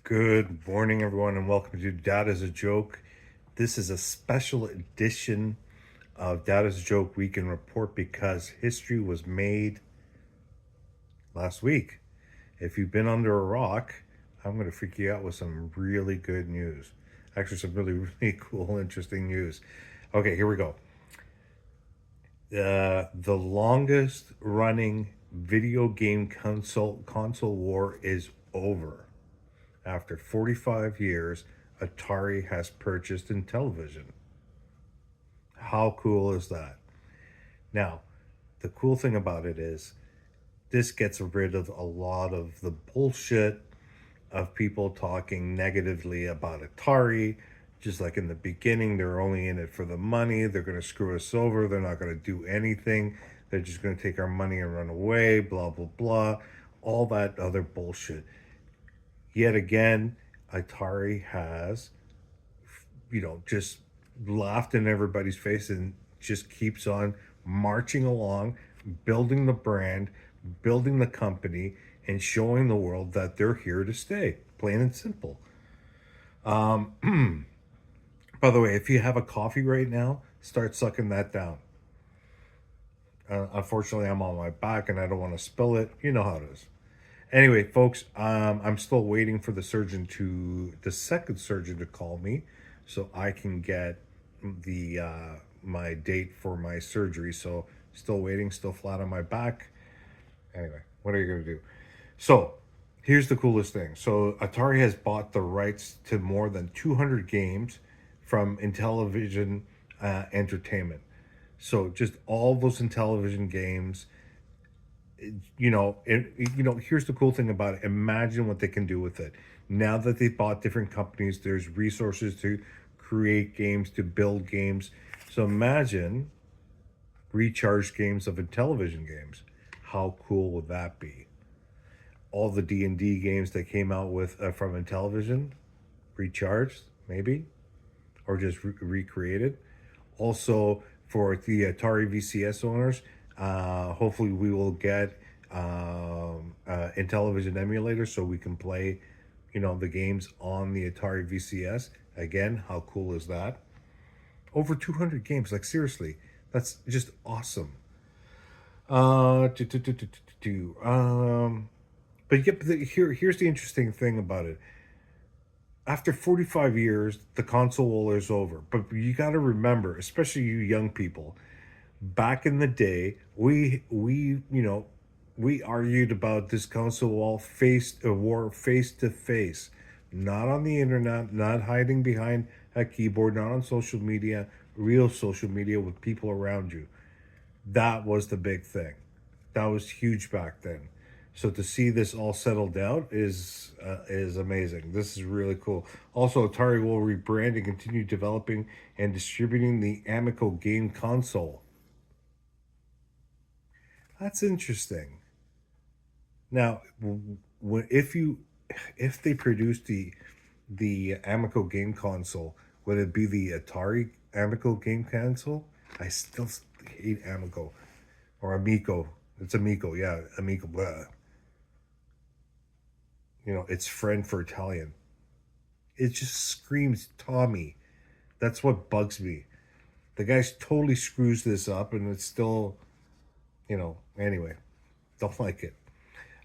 Good morning, everyone, and welcome to Dadisajoke. This is a special edition of Dadisajoke Weekend Report because history was made last week. If you've been under a rock, I'm going to freak you out with some really good news. Actually, some really, really cool, interesting news. Okay, here we go. The longest running video game console war is over. After 45 years, Atari has purchased Intellivision. How cool is that? Now, the cool thing about it is this gets rid of a lot of the bullshit of people talking negatively about Atari. Just like in the beginning, they're only in it for the money. They're going to screw us over. They're not going to do anything. They're just going to take our money and run away, blah, blah, blah. All that other bullshit. Yet again, Atari has, just laughed in everybody's face and just keeps on marching along, building the brand, building the company, and showing the world that they're here to stay, plain and simple. By the way, if you have a coffee right now, start sucking that down. Unfortunately, I'm on my back and I don't want to spill it. You know how it is. Anyway, folks, I'm still waiting for the second surgeon to call me, so I can get the my date for my surgery. So still waiting, still flat on my back. Anyway, what are you gonna do? So here's the coolest thing. So Atari has bought the rights to more than 200 games from Intellivision Entertainment. So just all those Intellivision games, here's the cool thing about it. Imagine what they can do with it. Now that they've bought different companies, there's resources to create games, to build games. So imagine recharge games of Intellivision games. How cool would that be? All the D&D games that came out with from Intellivision, recharged, maybe, or just recreated. Also, for the Atari VCS owners, hopefully we will get Intellivision emulators so we can play, the games on the Atari VCS. Again, how cool is that? Over 200 games, like seriously, that's just awesome. Uh, do, do, do, do, do, do. But yep, here's the interesting thing about it. After 45 years, the console war is over. But you got to remember, especially you young people, back in the day, we argued about this console war face to face, not on the internet, not hiding behind a keyboard, not on social media, real social media with people around you. That was the big thing. That was huge back then. So to see this all settled out is amazing. This is really cool. Also, Atari will rebrand and continue developing and distributing the Amico game console. That's interesting. Now, if they produce the Amico game console, would it be the Atari Amico game console? I still hate Amico or Amico. It's Amico, yeah, Amico. Blah. It's friend for Italian. It just screams Tommy. That's what bugs me. The guy totally screws this up, and it's still, anyway, don't like it.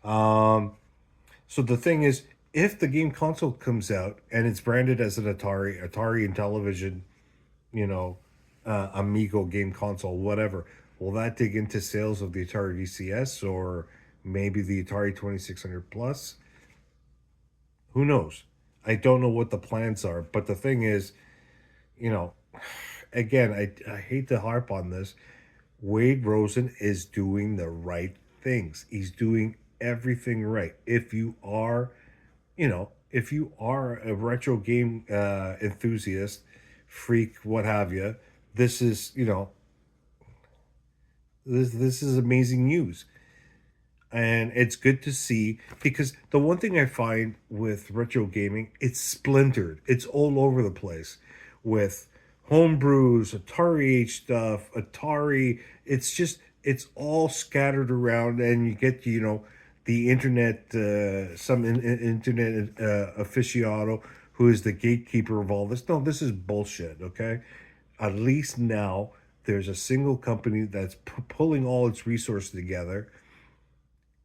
Um, so the thing is, if the game console comes out and it's branded as an Atari Intellivision, you know, Amigo game console, whatever, will that dig into sales of the Atari VCS or maybe the Atari 2600 Plus? Who knows? I don't know what the plans are, but the thing is, you know, again, I hate to harp on this. Wade Rosen is doing the right things. He's doing everything right. If you are a retro game enthusiast, freak, what have you, this is, this is amazing news. And it's good to see because the one thing I find with retro gaming, it's splintered. It's all over the place with homebrews, Atari H stuff, Atari. It's all scattered around, and you get the internet, internet aficionado who is the gatekeeper of all this. No, this is bullshit. Okay, at least now there's a single company that's pulling all its resources together,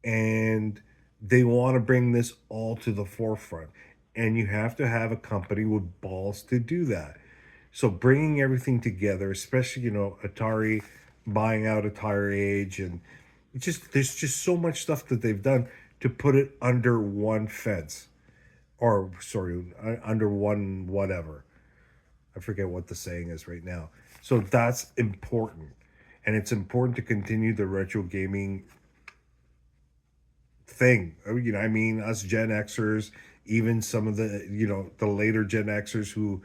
and they want to bring this all to the forefront. And you have to have a company with balls to do that. So bringing everything together, especially Atari buying out Atari Age, and it's just there's just so much stuff that they've done to put it under one fence, or sorry, under one whatever. I forget what the saying is right now. So that's important, and it's important to continue the retro gaming thing. I mean, us Gen Xers, even some of the later Gen Xers who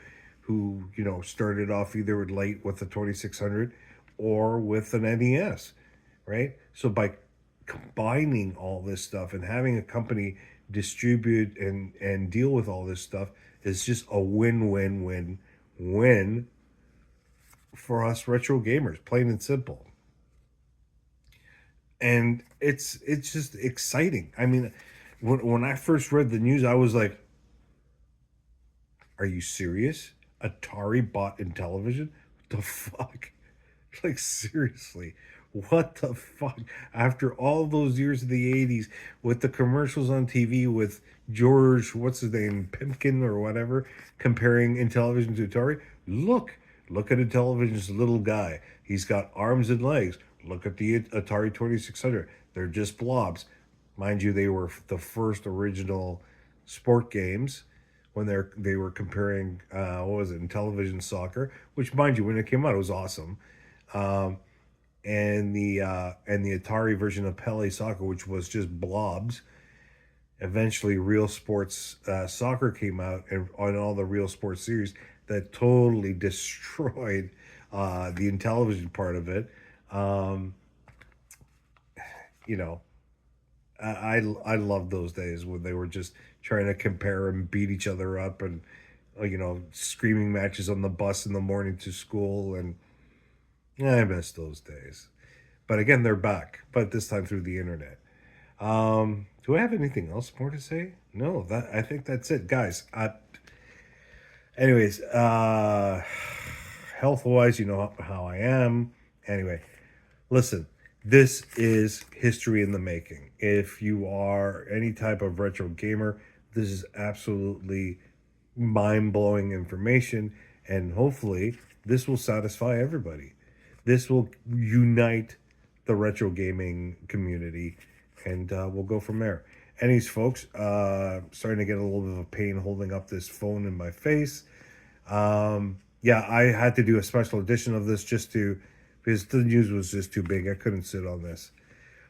started off either late with the 2600 or with an NES, right? So by combining all this stuff and having a company distribute and deal with all this stuff is just a win for us retro gamers, plain and simple. And it's just exciting. I mean, when I first read the news, I was like, "Are you serious? Atari bought Intellivision? What the fuck? Like seriously, what the fuck?" After all those years of the '80s, with the commercials on TV with George, what's his name, Pimpkin or whatever, comparing Intellivision to Atari. Look at Intellivision's little guy. He's got arms and legs. Look at the Atari 2600. They're just blobs. Mind you, they were the first original sport games when they were comparing what was it, in television soccer, which mind you, when it came out, it was awesome. Um, and the Atari version of Pele Soccer, which was just blobs. Eventually, Real Sports Soccer came out, and on all the Real Sports series that totally destroyed the Intellivision part of it. Um, you know, I love those days when they were just trying to compare and beat each other up, and screaming matches on the bus in the morning to school, and yeah, I miss those days. But again, they're back, but this time through the internet. Do I have anything else more to say? No, that I think that's it, guys. Anyways, health wise, you know how I am. Anyway, listen, this is history in the making. If you are any type of retro gamer, this is absolutely mind blowing information, and hopefully, this will satisfy everybody. This will unite the retro gaming community, and we'll go from there. Anyways, folks, starting to get a little bit of a pain holding up this phone in my face. Yeah, I had to do a special edition of this because the news was just too big. I couldn't sit on this.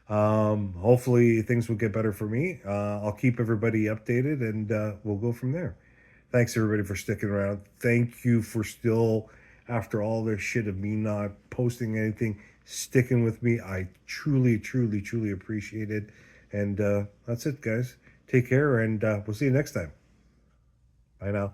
Hopefully things will get better for me. I'll keep everybody updated, and we'll go from there. Thanks everybody for sticking around. Thank you for still, after all this shit of me not posting anything, sticking with me. I truly, truly, truly appreciate it. And that's it, guys. Take care, and we'll see you next time. Bye now.